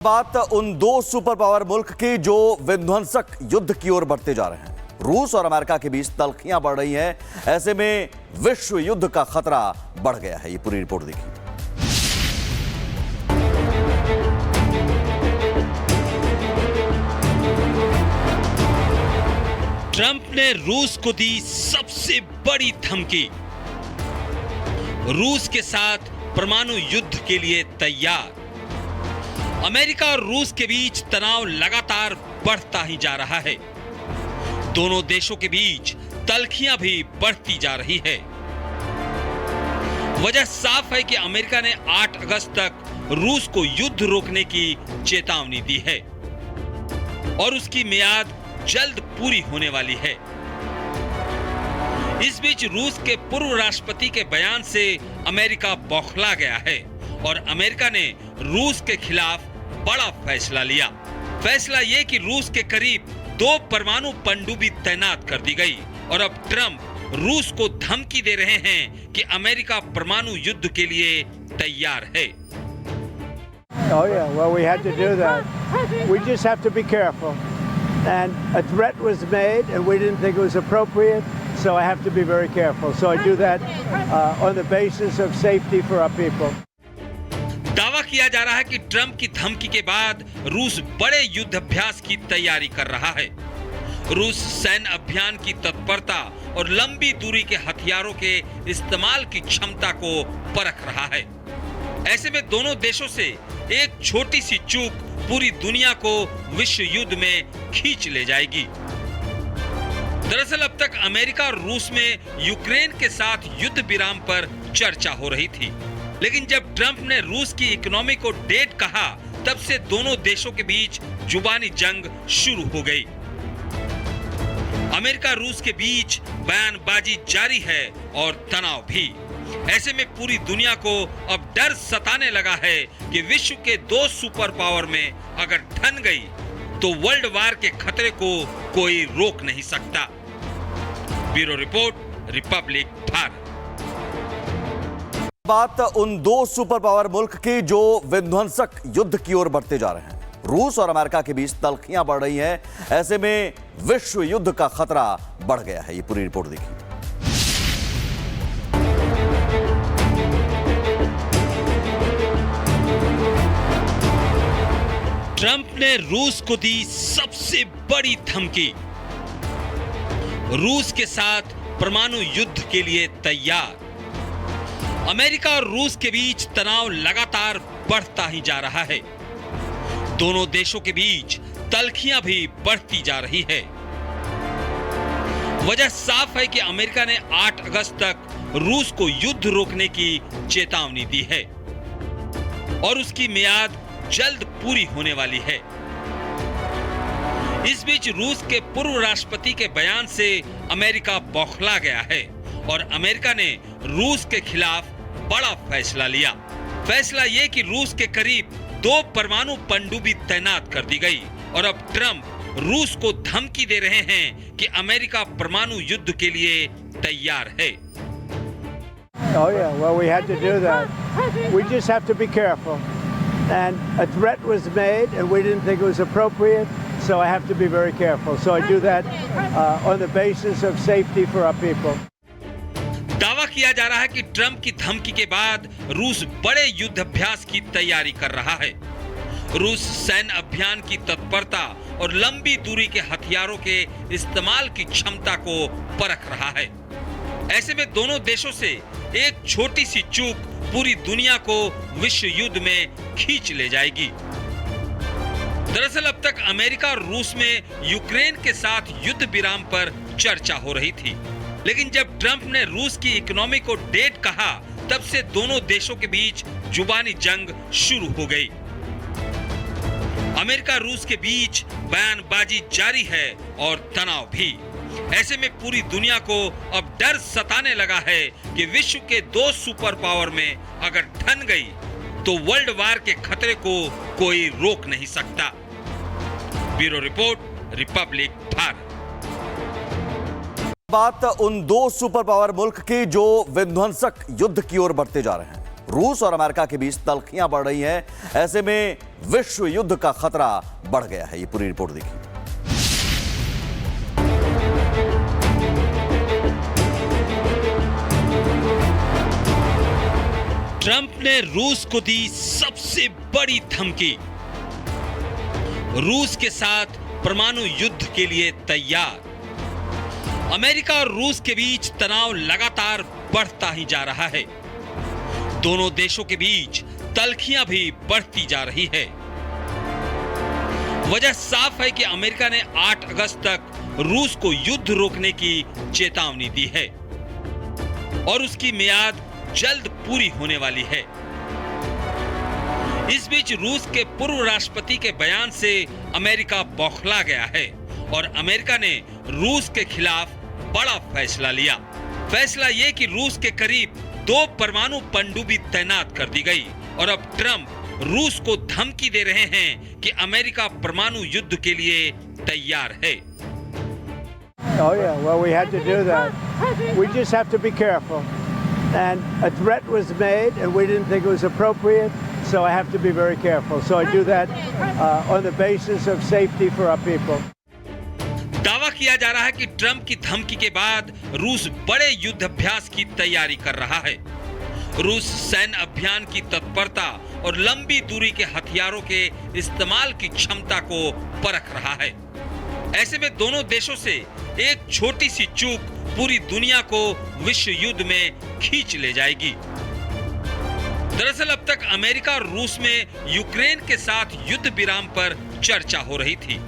बात उन दो सुपर पावर मुल्क की जो विध्वंसक युद्ध की ओर बढ़ते जा रहे हैं। रूस और अमेरिका के बीच तल्खियां बढ़ रही हैं। ऐसे में विश्व युद्ध का खतरा बढ़ गया है। ये पूरी रिपोर्ट देखिए। ट्रंप ने रूस को दी सबसे बड़ी धमकी। रूस के साथ परमाणु युद्ध के लिए तैयार। अमेरिका और रूस के बीच तनाव लगातार बढ़ता ही जा रहा है। दोनों देशों के बीच तल्खियां भी बढ़ती जा रही है। वजह साफ है कि अमेरिका ने 8 अगस्त तक रूस को युद्ध रोकने की चेतावनी दी है और उसकी मियाद जल्द पूरी होने वाली है। इस बीच रूस के पूर्व राष्ट्रपति के बयान से अमेरिका बौखला गया है और अमेरिका ने रूस के खिलाफ बड़ा फैसला लिया। फैसला यह कि रूस के करीब 2 परमाणु पनडुब्बी तैनात कर दी गई और अब ट्रंप रूस को धमकी दे रहे हैं कि अमेरिका परमाणु युद्ध के लिए तैयार है। Oh yeah, well we had to do that. We just have to be careful. And a threat was made and we didn't think it was appropriate, so I have to be very careful. So I do that on the basis of safety for our people. दावा किया जा रहा है कि Trump की धमकी के बाद रूस बड़े युद्ध अभ्यास की तैयारी कर रहा है। रूस सैन्य अभियान की तत्परता और लंबी दूरी के हथियारों के इस्तेमाल की क्षमता को परख रहा है। ऐसे में दोनों देशों से एक छोटी सी चूक पूरी दुनिया को विश्व युद्ध में खींच ले जाएगी। दरअसल अब तक अमेरिका और रूस में यूक्रेन के साथ युद्ध विराम पर चर्चा हो रही थी, लेकिन जब ट्रंप ने रूस की इकोनॉमी को डेड कहा, तब से दोनों देशों के बीच जुबानी जंग शुरू हो गई। अमेरिका रूस के बीच बयानबाजी जारी है और तनाव भी। ऐसे में पूरी दुनिया को अब डर सताने लगा है कि विश्व के 2 सुपर पावर में अगर ठन गई तो वर्ल्ड वार के खतरे को कोई रोक नहीं सकता। Bureau report, Republic Bharat. बात उन 2 सुपर पावर मुल्क की जो विध्वंसक युद्ध की ओर बढ़ते जा रहे हैं। रूस और अमेरिका के बीच तल्खियां बढ़ रही हैं। ऐसे में विश्व युद्ध का खतरा बढ़ गया है। ये पूरी रिपोर्ट देखिए। ट्रंप ने रूस को दी सबसे बड़ी धमकी। रूस के साथ परमाणु युद्ध के लिए तैयार। अमेरिका और रूस के बीच तनाव लगातार बढ़ता ही जा रहा है। दोनों देशों के बीच तल्खियां भी बढ़ती जा रही है। वजह साफ है कि अमेरिका ने 8 अगस्त तक रूस को युद्ध रोकने की चेतावनी दी है और उसकी मियाद जल्द पूरी होने वाली है। इस बीच रूस के पूर्व राष्ट्रपति के बयान से अमेरिका बौखला गया है और अमेरिका ने रूस के खिलाफ बड़ा फैसला लिया। फैसला यह कि रूस के करीब 2 परमाणु पनडुब्बी तैनात कर दी गई और अब ट्रंप रूस को धमकी दे रहे हैं कि अमेरिका परमाणु युद्ध के लिए तैयार है। Oh yeah, well we had to do that. We just have to be careful. And a threat was made and we didn't think it was appropriate, so I have to be very careful. So I do that on the basis of safety for our people. दावा किया जा रहा है कि Trump की धमकी के बाद रूस बड़े युद्ध अभ्यास की तैयारी कर रहा है। रूस सैन्य अभियान की तत्परता और लंबी दूरी के हथियारों के इस्तेमाल की क्षमता को परख रहा है। ऐसे में दोनों देशों से एक छोटी सी चूक पूरी दुनिया को विश्व युद्ध में खींच ले जाएगी। दरअसल अब तक अमेरिका और रूस में यूक्रेन के साथ युद्ध विराम पर चर्चा हो रही थी, लेकिन जब ट्रंप ने रूस की इकोनॉमी को डेड कहा, तब से दोनों देशों के बीच जुबानी जंग शुरू हो गई। अमेरिका रूस के बीच बयानबाजी जारी है और तनाव भी। ऐसे में पूरी दुनिया को अब डर सताने लगा है कि विश्व के 2 सुपर पावर में अगर ठन गई तो वर्ल्ड वार के खतरे को कोई रोक नहीं सकता। Bureau report, Republic Bharat. बात उन 2 सुपर पावर मुल्क की जो विध्वंसक युद्ध की ओर बढ़ते जा रहे हैं। रूस और अमेरिका के बीच तल्खियां बढ़ रही हैं। ऐसे में विश्व युद्ध का खतरा बढ़ गया है। ये पूरी रिपोर्ट देखिए। ट्रंप ने रूस को दी सबसे बड़ी धमकी। रूस के साथ परमाणु युद्ध के लिए तैयार। अमेरिका और रूस के बीच तनाव लगातार बढ़ता ही जा रहा है। दोनों देशों के बीच तल्खियां भी बढ़ती जा रही है। वजह साफ है कि अमेरिका ने 8 अगस्त तक रूस को युद्ध रोकने की चेतावनी दी है और उसकी मियाद जल्द पूरी होने वाली है। इस बीच रूस के पूर्व राष्ट्रपति के बयान से अमेरिका बौखला गया है और अमेरिका ने रूस के खिलाफ बड़ा फैसला लिया। फैसला यह कि रूस के करीब 2 परमाणु पनडुब्बी तैनात कर दी गई और अब ट्रंप रूस को धमकी दे रहे हैं कि अमेरिका परमाणु युद्ध के लिए तैयार है। Oh yeah, well we had to do that. We just have to be careful. And a threat was made and we didn't think it was appropriate, so I have to be very careful. So I do that on the basis of safety for our people. दावा किया जा रहा है कि Trump की धमकी के बाद रूस बड़े युद्ध अभ्यास की तैयारी कर रहा है। रूस सैन्य अभियान की तत्परता और लंबी दूरी के हथियारों के इस्तेमाल की क्षमता को परख रहा है। ऐसे में दोनों देशों से एक छोटी सी चूक पूरी दुनिया को विश्व युद्ध में खींच ले जाएगी। दरअसल अब तक अमेरिका और रूस में यूक्रेन के साथ युद्ध विराम पर चर्चा हो रही थी,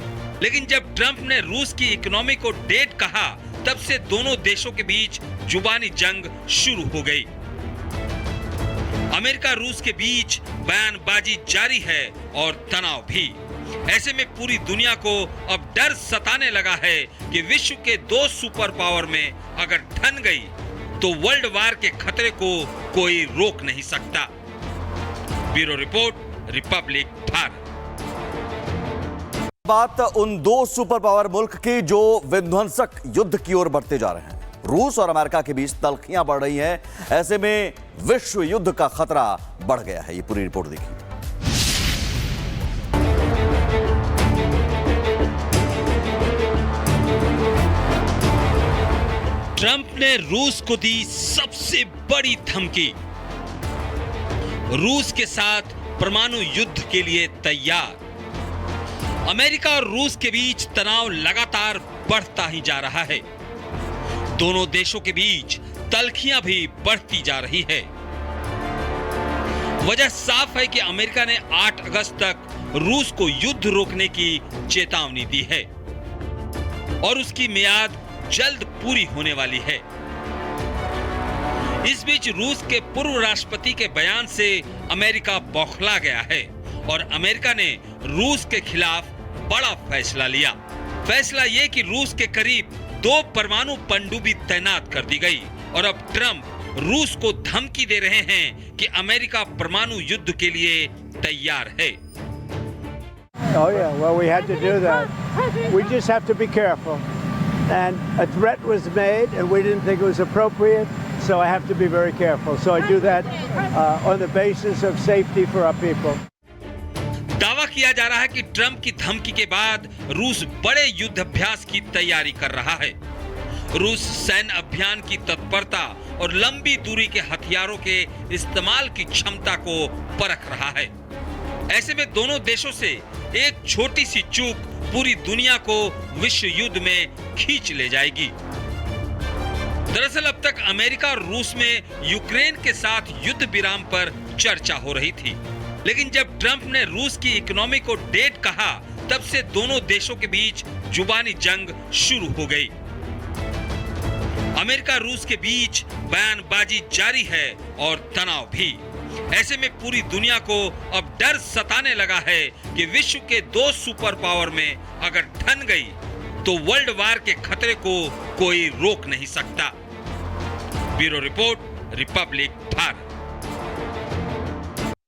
लेकिन जब ट्रंप ने रूस की इकोनॉमी को डेड कहा, तब से दोनों देशों के बीच जुबानी जंग शुरू हो गई। अमेरिका रूस के बीच बयानबाजी जारी है और तनाव भी। ऐसे में पूरी दुनिया को अब डर सताने लगा है कि विश्व के 2 सुपर पावर में अगर ठन गई तो वर्ल्ड वार के खतरे को कोई रोक नहीं सकता। Bureau report, Republic Bharat. बात उन 2 सुपर पावर मुल्क की जो विध्वंसक युद्ध की ओर बढ़ते जा रहे हैं। रूस और अमेरिका के बीच तल्खियां बढ़ रही हैं। ऐसे में विश्व युद्ध का खतरा बढ़ गया है। ये पूरी रिपोर्ट देखिए। ट्रंप ने रूस को दी सबसे बड़ी धमकी। रूस के साथ परमाणु युद्ध के लिए तैयार। अमेरिका और रूस के बीच तनाव लगातार बढ़ता ही जा रहा है। दोनों देशों के बीच तल्खियां भी बढ़ती जा रही है। वजह साफ है कि अमेरिका ने 8 अगस्त तक रूस को युद्ध रोकने की चेतावनी दी है और उसकी मियाद जल्द पूरी होने वाली है। इस बीच रूस के पूर्व राष्ट्रपति के बयान से अमेरिका बौखला गया है और अमेरिका ने रूस के खिलाफ बड़ा फैसला लिया। फैसला यह कि रूस के करीब 2 परमाणु पनडुब्बी तैनात कर दी गई और अब ट्रंप रूस को धमकी दे रहे हैं कि अमेरिका परमाणु युद्ध के लिए तैयार है। Oh yeah, well we had to do that. We just have to be careful. And a threat was made and we didn't think it was appropriate, so I have to be very careful. So I do that on the basis of safety for our people. दावा किया जा रहा है कि Trump की धमकी के बाद रूस बड़े युद्ध अभ्यास की तैयारी कर रहा है। रूस सैन्य अभियान की तत्परता और लंबी दूरी के हथियारों के इस्तेमाल की क्षमता को परख रहा है। ऐसे में दोनों देशों से एक छोटी सी चूक पूरी दुनिया को विश्व युद्ध में खींच ले जाएगी। दरअसल अब तक अमेरिका और रूस में यूक्रेन के साथ युद्ध विराम पर चर्चा हो रही थी, लेकिन जब ट्रंप ने रूस की इकोनॉमी को डेड कहा, तब से दोनों देशों के बीच जुबानी जंग शुरू हो गई। अमेरिका रूस के बीच बयानबाजी जारी है और तनाव भी। ऐसे में पूरी दुनिया को अब डर सताने लगा है कि विश्व के 2 सुपर पावर में अगर ठन गई तो वर्ल्ड वार के खतरे को कोई रोक नहीं सकता। Bureau report, Republic Bharat.